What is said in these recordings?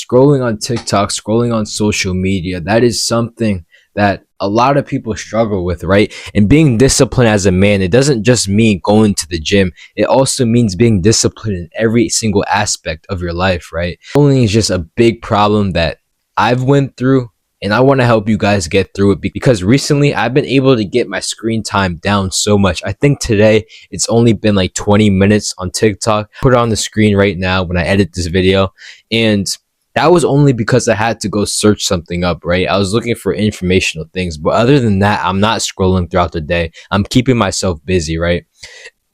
scrolling on TikTok, scrolling on social media, that is something that a lot of people struggle with, right? And being disciplined as a man, it doesn't just mean going to the gym. It also means being disciplined in every single aspect of your life, right? Scrolling is just a big problem that I've went through, and I want to help you guys get through it because recently I've been able to get my screen time down so much. I think today it's only been like 20 minutes on TikTok. Put it on the screen right now when I edit this video, and that was only because I had to go search something up, right? I was looking for informational things, but other than that, I'm not scrolling throughout the day. I'm keeping myself busy, right?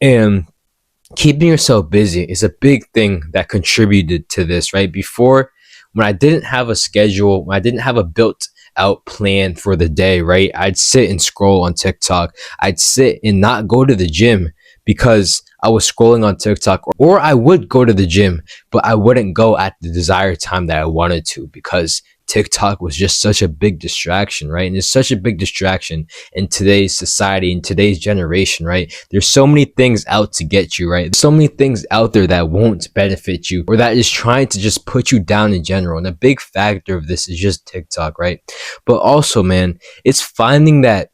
And keeping yourself busy is a big thing that contributed to this, right? Before, when I didn't have a schedule, when I didn't have a built out plan for the day, right? I'd sit and scroll on TikTok. I'd sit and not go to the gym because I was scrolling on TikTok, or I would go to the gym, but I wouldn't go at the desired time that I wanted to because TikTok was just such a big distraction, right? And it's such a big distraction in today's society, in today's generation, right? There's so many things out to get you, right? There's so many things out there that won't benefit you or that is trying to just put you down in general. And a big factor of this is just TikTok, right? But also, man, it's finding that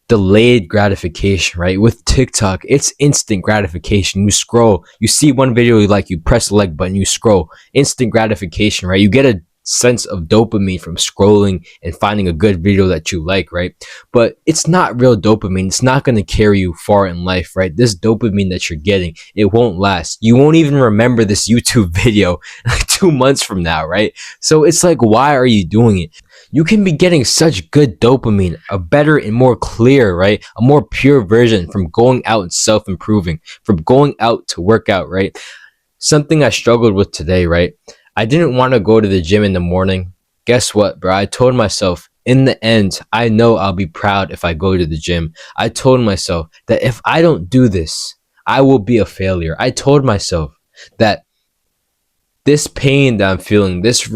delayed gratification, right? With TikTok, it's instant gratification. You scroll, you see one video you like, you press the like button, you scroll, instant gratification, right? You get a sense of dopamine from scrolling and finding a good video that you like, right? But it's not real dopamine. It's not going to carry you far in life, right? This dopamine that you're getting, it won't last. You won't even remember this YouTube video like 2 months from now, right? So it's like, why are you doing it? You can be getting such good dopamine, a better and more clear, right? A more pure version from going out and self-improving, from going out to work out, right? Something I struggled with today, right? I didn't want to go to the gym in the morning. Guess what, bro? I told myself, in the end, I know I'll be proud if I go to the gym. I told myself that if I don't do this, I will be a failure. I told myself that this pain that I'm feeling, this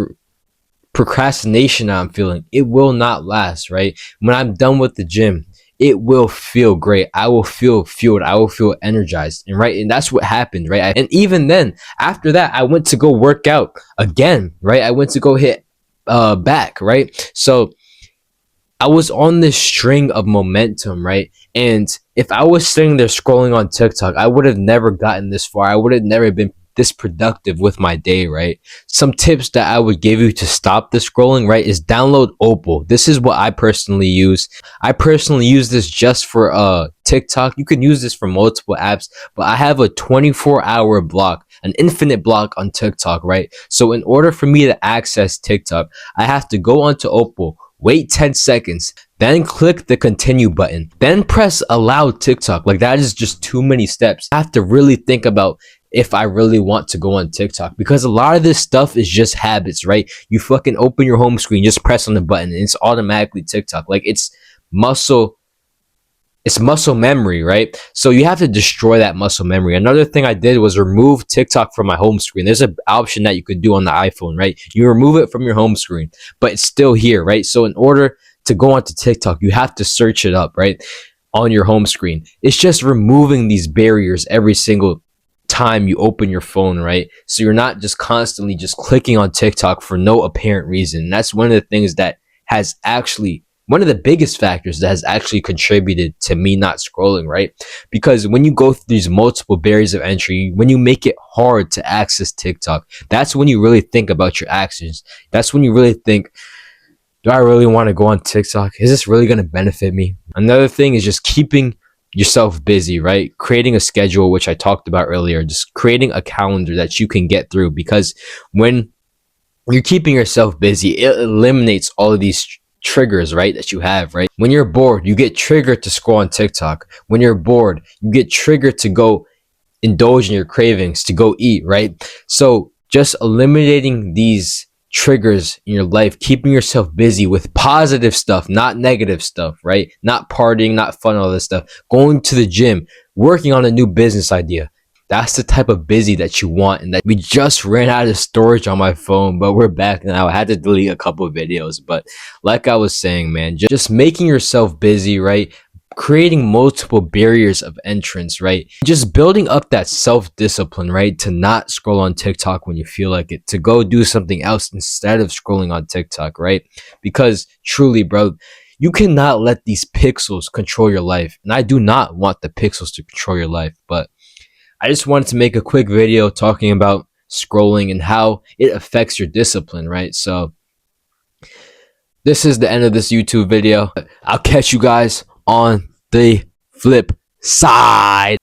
procrastination I'm feeling, it will not last, right? When I'm done with the gym, it will feel great. I will feel fueled. I will feel energized. And right, and that's what happened, right? And even then, after that, I went to go work out again, right? I went to go hit back, right? So I was on this string of momentum, right? And if I was sitting there scrolling on TikTok, I would have never gotten this far. I would have never been this productive with my day, right? Some tips that I would give you to stop the scrolling, right, is download Opal. This is what I personally use. I personally use this just for TikTok. You can use this for multiple apps, but I have a 24-hour block, an infinite block on TikTok, right? So in order for me to access TikTok, I have to go onto Opal, wait 10 seconds, then click the continue button, then press allow TikTok. Like, that is just too many steps. I have to really think about if I really want to go on TikTok, because a lot of this stuff is just habits, right? You fucking open your home screen, just press on the button, and it's automatically TikTok. Like, it's muscle memory, right? So you have to destroy that muscle memory. Another thing I did was remove TikTok from my home screen. There's an option that you could do on the iPhone, right? You remove it from your home screen, but it's still here, right? So in order to go onto TikTok, you have to search it up, right, on your home screen. It's just removing these barriers every single time you open your phone, right? So you're not just constantly just clicking on TikTok for no apparent reason. And that's one of the things that has actually, one of the biggest factors that has actually contributed to me not scrolling, right? Because when you go through these multiple barriers of entry, when you make it hard to access TikTok, that's when you really think about your actions. That's when you really think, do I really want to go on TikTok? Is this really going to benefit me? Another thing is just keeping yourself busy, right? Creating a schedule, which I talked about earlier, just creating a calendar that you can get through, because when you're keeping yourself busy, it eliminates all of these triggers, right, that you have, right? When you're bored, you get triggered to scroll on TikTok. When you're bored, you get triggered to go indulge in your cravings, to go eat, right? So just eliminating these triggers in your life, keeping yourself busy with positive stuff, not negative stuff, right? Not partying, not fun, all this stuff. Going to the gym, working on a new business idea. That's the type of busy that you want. And that we just ran out of storage on my phone, but we're back now. I had to delete a couple of videos, but like I was saying, man, just making yourself busy, right? creating multiple barriers of entrance, right? Just building up that self-discipline, right? To not scroll on TikTok when you feel like it, to go do something else instead of scrolling on TikTok, right? Because truly, bro, you cannot let these pixels control your life. And I do not want the pixels to control your life, but I just wanted to make a quick video talking about scrolling and how it affects your discipline, right? So this is the end of this YouTube video. I'll catch you guys on the flip side.